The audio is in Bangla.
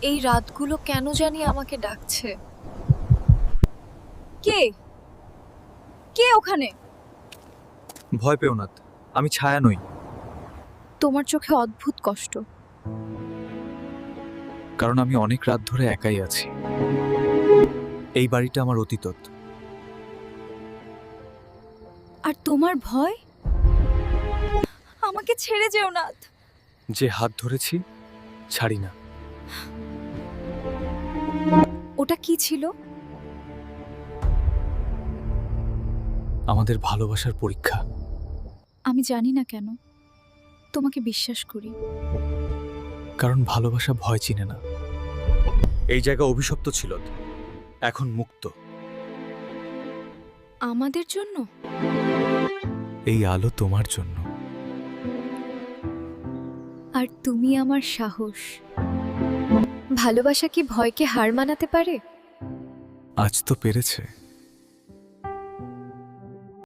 এই রাতগুলো কেন জানি আমাকে ডাকছে। কে কে ওখানে? ভয় পেও না, আমি ছায়া নই। তোমার চোখে অদ্ভুত কষ্ট। কারণ আমি অনেক রাত ধরে একাই আছি। এই বাড়িটা আমার অতীত। আর তোমার ভয়? আমাকে ছেড়ে যেও না। যে হাত ধরেছি ছাড়ি না। ওটা কি ছিল? আমাদের ভালোবাসার পরীক্ষা। আমি জানি না কেন তোমাকে বিশ্বাস করি। কারণ ভালোবাসা ভয় চিনে না। এই জায়গা অভিশপ্ত ছিল, এখন মুক্ত। আমাদের জন্য? এই আলো তোমার জন্য। আর তুমি আমার সাহস। ভালোবাসা কি ভয়কে হার মানাতে পারে? আজ তো পেরেছে।